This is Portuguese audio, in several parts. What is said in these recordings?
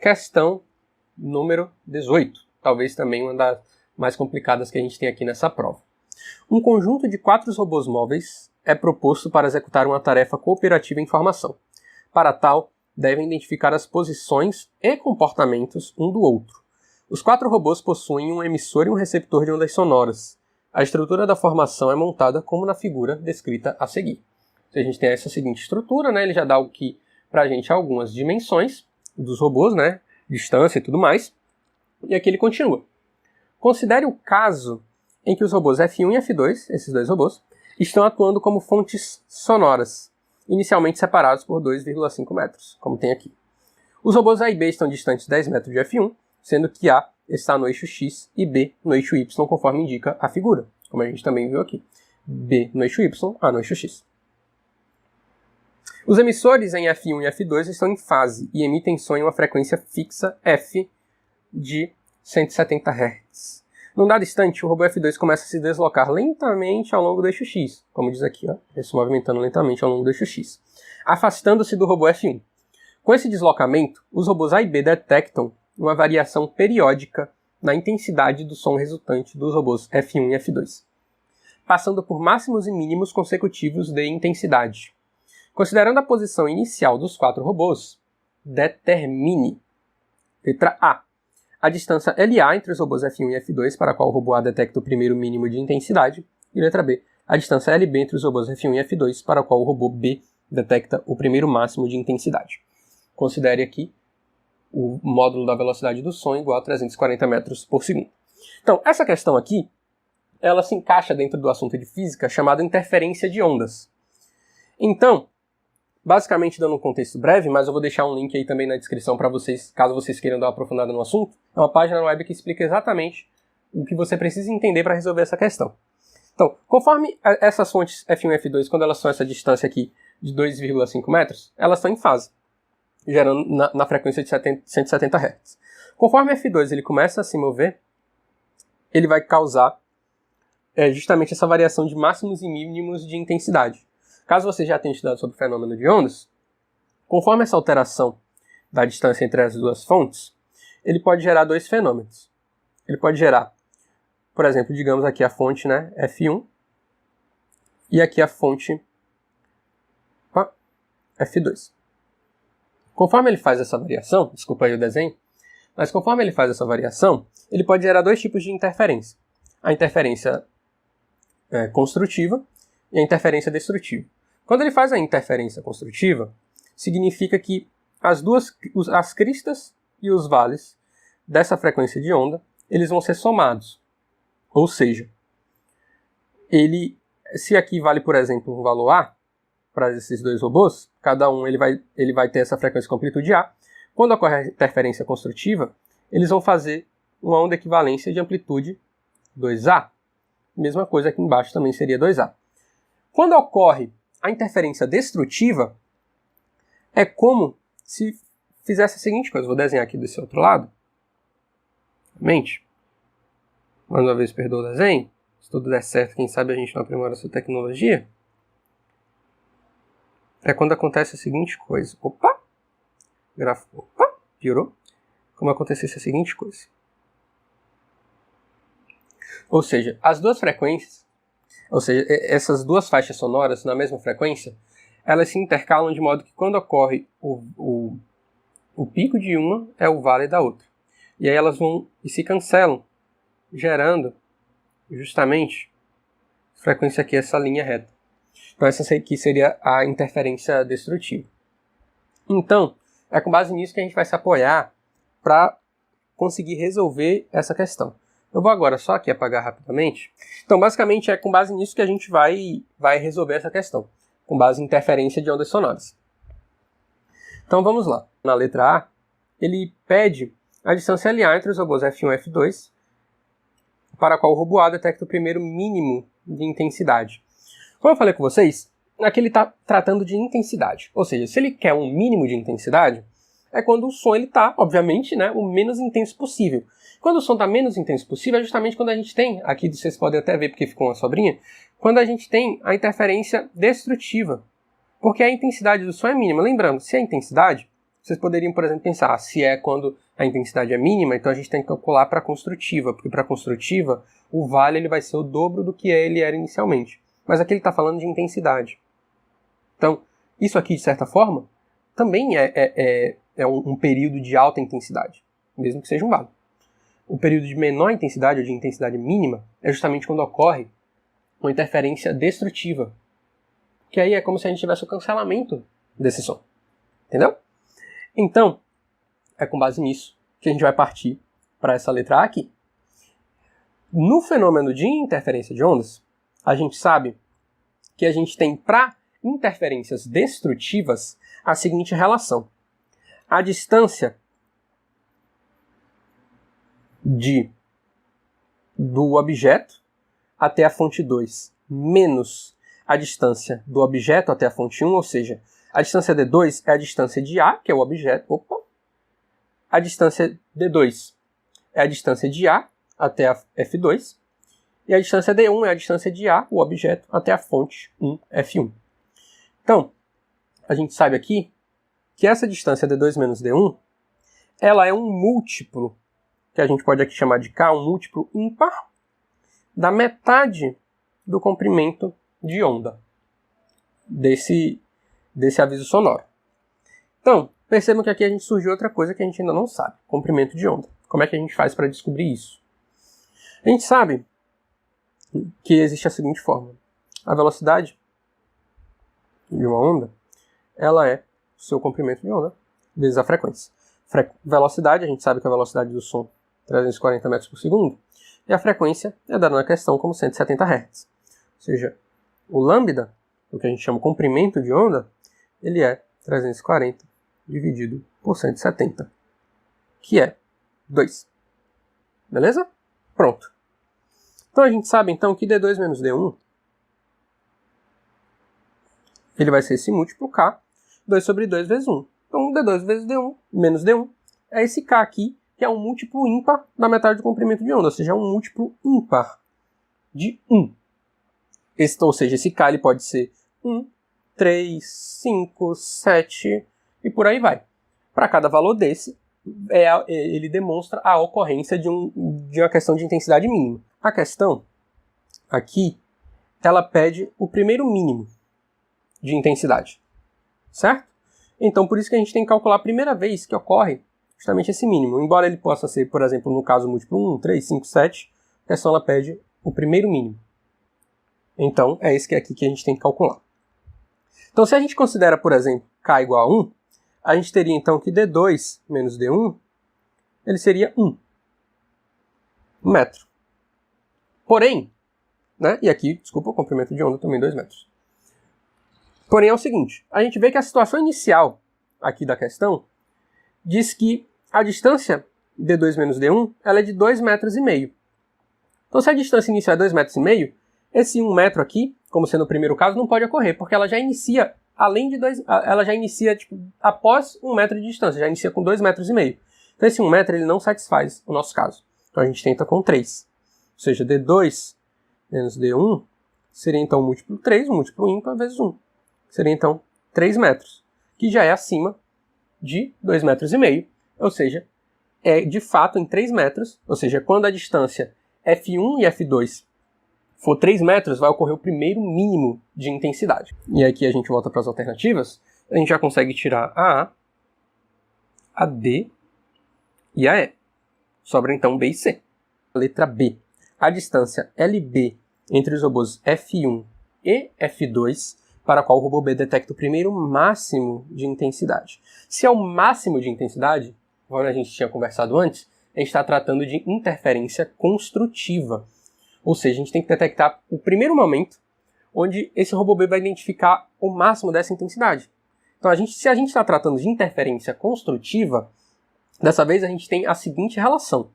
questão número 18. Talvez também uma das mais complicadas que a gente tem aqui nessa prova. Um conjunto de 4 robôs móveis é proposto para executar uma tarefa cooperativa em formação. Para tal, devem identificar as posições e comportamentos um do outro. Os 4 robôs possuem um emissor e um receptor de ondas sonoras. A estrutura da formação é montada como na figura descrita a seguir. Se a gente tem essa seguinte estrutura, né, ele já dá aqui para a gente algumas dimensões dos robôs, né, distância e tudo mais. E aqui ele continua. Considere o caso em que os robôs F1 e F2, esses dois robôs, estão atuando como fontes sonoras, inicialmente separados por 2,5 metros, como tem aqui. Os robôs A e B estão distantes 10 metros de F1, sendo que A está no eixo X e B no eixo Y, conforme indica a figura, como a gente também viu aqui. B no eixo Y, A no eixo X. Os emissores em F1 e F2 estão em fase e emitem som em uma frequência fixa F de 170 Hz. Num dado instante, o robô F2 começa a se deslocar lentamente ao longo do eixo X, como diz aqui, ó, se movimentando lentamente ao longo do eixo X, afastando-se do robô F1. Com esse deslocamento, os robôs A e B detectam uma variação periódica na intensidade do som resultante dos robôs F1 e F2, passando por máximos e mínimos consecutivos de intensidade. Considerando a posição inicial dos 4 robôs, determine, letra A, a distância LA entre os robôs F1 e F2 para a qual o robô A detecta o primeiro mínimo de intensidade, e letra B, a distância LB entre os robôs F1 e F2 para a qual o robô B detecta o primeiro máximo de intensidade. Considere aqui o módulo da velocidade do som igual a 340 metros por segundo. Então, essa questão aqui, ela se encaixa dentro do assunto de física chamado interferência de ondas. Então, basicamente dando um contexto breve, mas eu vou deixar um link aí também na descrição para vocês, caso vocês queiram dar uma aprofundada no assunto. É uma página na web que explica exatamente o que você precisa entender para resolver essa questão. Então, conforme essas fontes F1 e F2, quando elas são essa distância aqui de 2,5 metros, elas estão em fase, gerando na frequência de 170 Hz. Conforme F2 ele começa a se mover, ele vai causar justamente essa variação de máximos e mínimos de intensidade. Caso você já tenha estudado sobre o fenômeno de ondas, conforme essa alteração da distância entre as duas fontes, ele pode gerar 2 fenômenos. Ele pode gerar, por exemplo, digamos aqui a fonte, né, F1 e aqui a fonte F2. Conforme ele faz essa variação, desculpa aí o desenho, mas conforme ele faz essa variação, ele pode gerar 2 tipos de interferência. A interferência construtiva e a interferência destrutiva. Quando ele faz a interferência construtiva, significa que as cristas e os vales dessa frequência de onda, eles vão ser somados. Ou seja, se aqui vale, por exemplo, um valor A, para esses 2 robôs, cada um ele vai ter essa frequência com amplitude A. Quando ocorre a interferência construtiva, eles vão fazer uma onda equivalência de amplitude 2A. Mesma coisa aqui embaixo também seria 2A. Quando ocorre a interferência destrutiva, é como se fizesse a seguinte coisa. Vou desenhar aqui desse outro lado. Mente. Mais uma vez, perdoa o desenho. Se tudo der certo, quem sabe a gente não aprimora essa tecnologia. É quando acontece a seguinte coisa. Opa! Gráfico. Opa! Piorou. Como acontecesse a seguinte coisa. Ou seja, as duas frequências, ou seja, essas 2 faixas sonoras na mesma frequência, elas se intercalam de modo que quando ocorre o pico de uma é o vale da outra. E aí elas vão e se cancelam, gerando justamente frequência aqui, essa linha reta. Então essa aqui seria a interferência destrutiva. Então, é com base nisso que a gente vai se apoiar para conseguir resolver essa questão. Eu vou agora só aqui apagar rapidamente. Então, basicamente, é com base nisso que a gente vai resolver essa questão, com base em interferência de ondas sonoras. Então, vamos lá. Na letra A, ele pede a distância LA entre os robôs F1 e F2, para a qual o robô A detecta o primeiro mínimo de intensidade. Como eu falei com vocês, aqui ele está tratando de intensidade. Ou seja, se ele quer um mínimo de intensidade, é quando o som está, obviamente, né, o menos intenso possível. Quando o som está menos intenso possível, é justamente quando a gente tem, aqui vocês podem até ver porque ficou uma sobrinha, quando a gente tem a interferência destrutiva. Porque a intensidade do som é mínima. Lembrando, se a intensidade vocês poderiam, por exemplo, pensar, se é quando a intensidade é mínima, então a gente tem que calcular para a construtiva, porque para a construtiva o vale ele vai ser o dobro do que ele era inicialmente. Mas aqui ele está falando de intensidade. Então, isso aqui, de certa forma, também é um período de alta intensidade, mesmo que seja um vale. O período de menor intensidade, ou de intensidade mínima, é justamente quando ocorre uma interferência destrutiva. Que aí é como se a gente tivesse o cancelamento desse som. Entendeu? Então, é com base nisso que a gente vai partir para essa letra A aqui. No fenômeno de interferência de ondas, a gente sabe que a gente tem para interferências destrutivas a seguinte relação. A distância do objeto até a fonte 2 menos a distância do objeto até a fonte 1, ou seja, a distância D2 é a distância de A, que é o objeto. A distância D2 é a distância de A até a F2. E a distância D1 é a distância de A, o objeto, até a fonte 1, F1. Então, a gente sabe aqui que essa distância D2 menos D1, ela é um múltiplo, que a gente pode aqui chamar de K, um múltiplo ímpar, da metade do comprimento de onda desse aviso sonoro. Então, percebam que aqui a gente surgiu outra coisa que a gente ainda não sabe, comprimento de onda. Como é que a gente faz para descobrir isso? A gente sabe que existe a seguinte fórmula. A velocidade de uma onda, ela é o seu comprimento de onda vezes a frequência. Velocidade, a gente sabe que a velocidade do som é 340 metros por segundo, e a frequência é dada na questão como 170 Hz. Ou seja, o lambda, o que a gente chama de comprimento de onda, ele é 340 dividido por 170, que é 2. Beleza? Pronto. Então a gente sabe então que D2 menos D1 ele vai ser esse múltiplo K, 2 sobre 2 vezes 1. Então D2 vezes D1 menos D1 é esse K aqui, que é um múltiplo ímpar da metade do comprimento de onda, ou seja, é um múltiplo ímpar de 1. Ou seja, esse K ele pode ser 1, 3, 5, 7 e por aí vai. Para cada valor desse, ele demonstra a ocorrência de uma questão de intensidade mínima. A questão aqui, ela pede o primeiro mínimo de intensidade, certo? Então, por isso que a gente tem que calcular a primeira vez que ocorre justamente esse mínimo. Embora ele possa ser, por exemplo, no caso múltiplo 1, 3, 5, 7, a questão ela pede o primeiro mínimo. Então, é esse que é aqui que a gente tem que calcular. Então, se a gente considera, por exemplo, K igual a 1, a gente teria então que D2 menos D1, ele seria 1 metro. Porém, né, e aqui, desculpa, o comprimento de onda também 2 metros. Porém é o seguinte, a gente vê que a situação inicial aqui da questão diz que a distância D2 menos D1 ela é de 2,5 metros. Então, se a distância inicial é 2,5 metros, esse 1 metro aqui, como sendo o primeiro caso, não pode ocorrer, porque ela já inicia, após 1 metro de distância, já inicia com 2,5 metros. Então, esse 1 metro ele não satisfaz o nosso caso. Então, a gente tenta com 3. Ou seja, D2 menos D1 seria, então, múltiplo 3, um múltiplo ímpar, vezes 1. Seria, então, 3 metros, que já é acima de 2,5 metros. Ou seja, é de fato em 3 metros, ou seja, quando a distância F1 e F2 for 3 metros, vai ocorrer o primeiro mínimo de intensidade. E aqui a gente volta para as alternativas, a gente já consegue tirar a A, a D e a E. Sobra então B e C. Letra B. A distância LB entre os robôs F1 e F2, para a qual o robô B detecta o primeiro máximo de intensidade. Se é o máximo de intensidade, como a gente tinha conversado antes, a gente está tratando de interferência construtiva. Ou seja, a gente tem que detectar o primeiro momento onde esse robô B vai identificar o máximo dessa intensidade. Então, se a gente está tratando de interferência construtiva, dessa vez a gente tem a seguinte relação.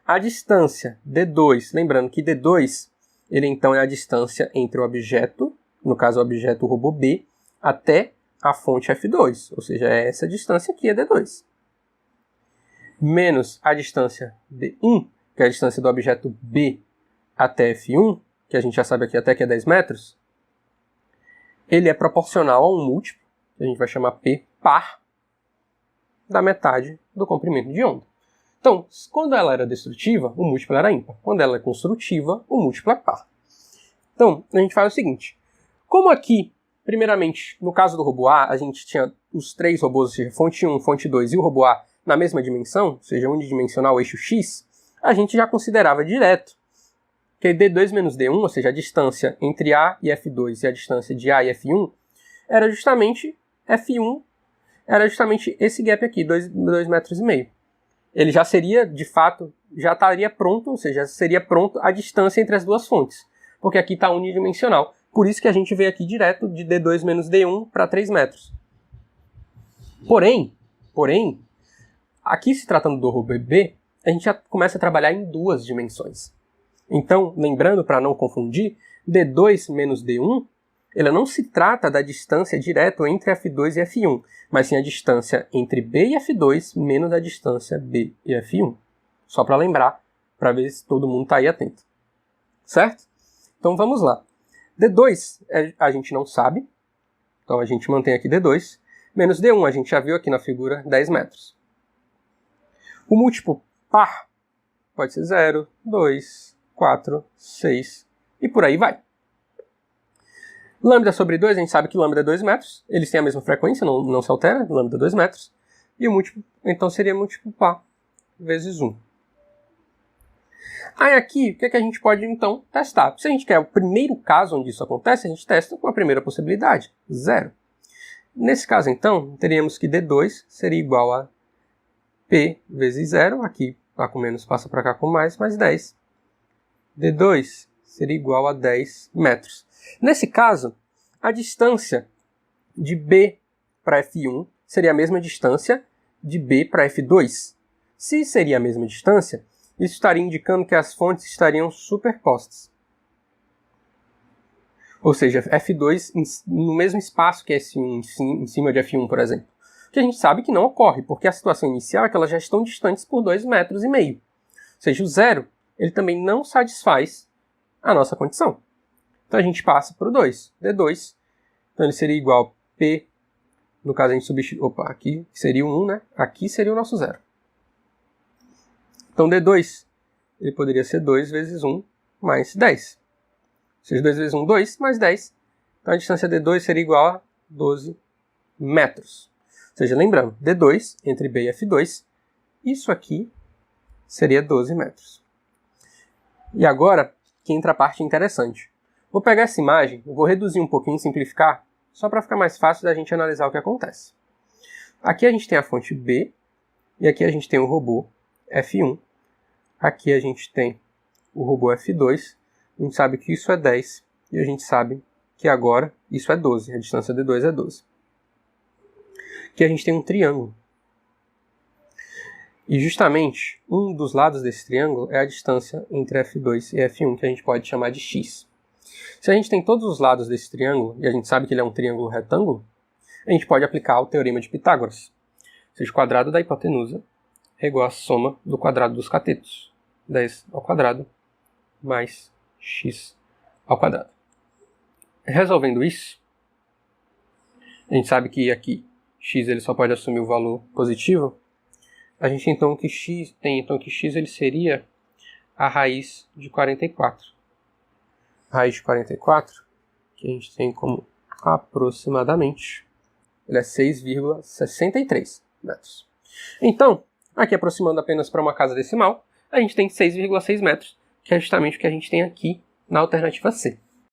A distância D2, lembrando que D2 ele então é a distância entre o objeto, no caso o objeto o robô B, até a fonte F2, ou seja, essa distância aqui é D2. Menos a distância D1, que é a distância do objeto B até F1, que a gente já sabe aqui até que é 10 metros, ele é proporcional a um múltiplo, que a gente vai chamar P par, da metade do comprimento de onda. Então, quando ela era destrutiva, o múltiplo era ímpar. Quando ela é construtiva, o múltiplo é par. Então, a gente faz o seguinte. Como aqui, primeiramente, no caso do robô A, a gente tinha os 3 robôs, ou seja, fonte 1, fonte 2 e o robô A na mesma dimensão, ou seja, unidimensional, eixo X, a gente já considerava direto que D2 menos D1, ou seja, a distância entre A e F2 e a distância de A e F1, era justamente F1, era justamente esse gap aqui, 2,5 metros. Ele já seria, de fato, já estaria pronto, ou seja, seria pronto a distância entre as duas fontes, porque aqui está unidimensional. Por isso que a gente veio aqui direto de D2 menos D1 para 3 metros. Porém, aqui se tratando do robô B, a gente já começa a trabalhar em 2 dimensões. Então, lembrando para não confundir, D2 menos D1, ela não se trata da distância direta entre F2 e F1, mas sim a distância entre B e F2 menos a distância B e F1. Só para lembrar, para ver se todo mundo está aí atento. Certo? Então vamos lá. D2 a gente não sabe, então a gente mantém aqui D2, menos D1 a gente já viu aqui na figura 10 metros. O múltiplo par pode ser 0, 2, 4, 6 e por aí vai. Lambda sobre 2, a gente sabe que lambda é 2 metros, eles têm a mesma frequência, não se altera, lambda é 2 metros, e o múltiplo, então seria múltiplo par vezes 1. Aí aqui, o que a gente pode então testar? Se a gente quer o primeiro caso onde isso acontece, a gente testa com a primeira possibilidade, 0. Nesse caso então, teríamos que D2 seria igual a P vezes 0, aqui A com menos passa para cá com mais 10. D2 seria igual a 10 metros. Nesse caso, a distância de B para F1 seria a mesma distância de B para F2. Se seria a mesma distância, isso estaria indicando que as fontes estariam superpostas. Ou seja, F2 no mesmo espaço que S1 em cima de F1, por exemplo. Que a gente sabe que não ocorre, porque a situação inicial é que elas já estão distantes por 2,5 metros. Ou seja, o 0 ele também não satisfaz a nossa condição. Então a gente passa para o 2, D2. Então ele seria igual a P, no caso a gente substitui, aqui seria o 1, né? Aqui seria o nosso 0. Então D2, ele poderia ser 2 vezes 1 mais 10. Ou seja, 2 vezes 1, 2, mais 10. Então a distância D2 seria igual a 12 metros. Ou seja, lembrando, D2 entre B e F2, isso aqui seria 12 metros. E agora, que entra a parte interessante. Vou pegar essa imagem, vou reduzir um pouquinho e simplificar, só para ficar mais fácil da gente analisar o que acontece. Aqui a gente tem a fonte B, e aqui a gente tem o robô F1. Aqui a gente tem o robô F2. A gente sabe que isso é 10, e a gente sabe que agora isso é 12. A distância D2 é 12. Aqui a gente tem um triângulo. E justamente, um dos lados desse triângulo é a distância entre F2 e F1, que a gente pode chamar de x. Se a gente tem todos os lados desse triângulo, e a gente sabe que ele é um triângulo retângulo, a gente pode aplicar o teorema de Pitágoras. Ou seja, o quadrado da hipotenusa é igual à soma do quadrado dos catetos. 10 ao quadrado mais x ao quadrado. Resolvendo isso, a gente sabe que aqui x ele só pode assumir o valor positivo. A gente então que x ele seria a raiz de 44. A raiz de 44, que a gente tem como aproximadamente, ele é 6,63 metros. Então, aqui aproximando apenas para uma casa decimal, a gente tem 6,6 metros, que é justamente o que a gente tem aqui na alternativa C.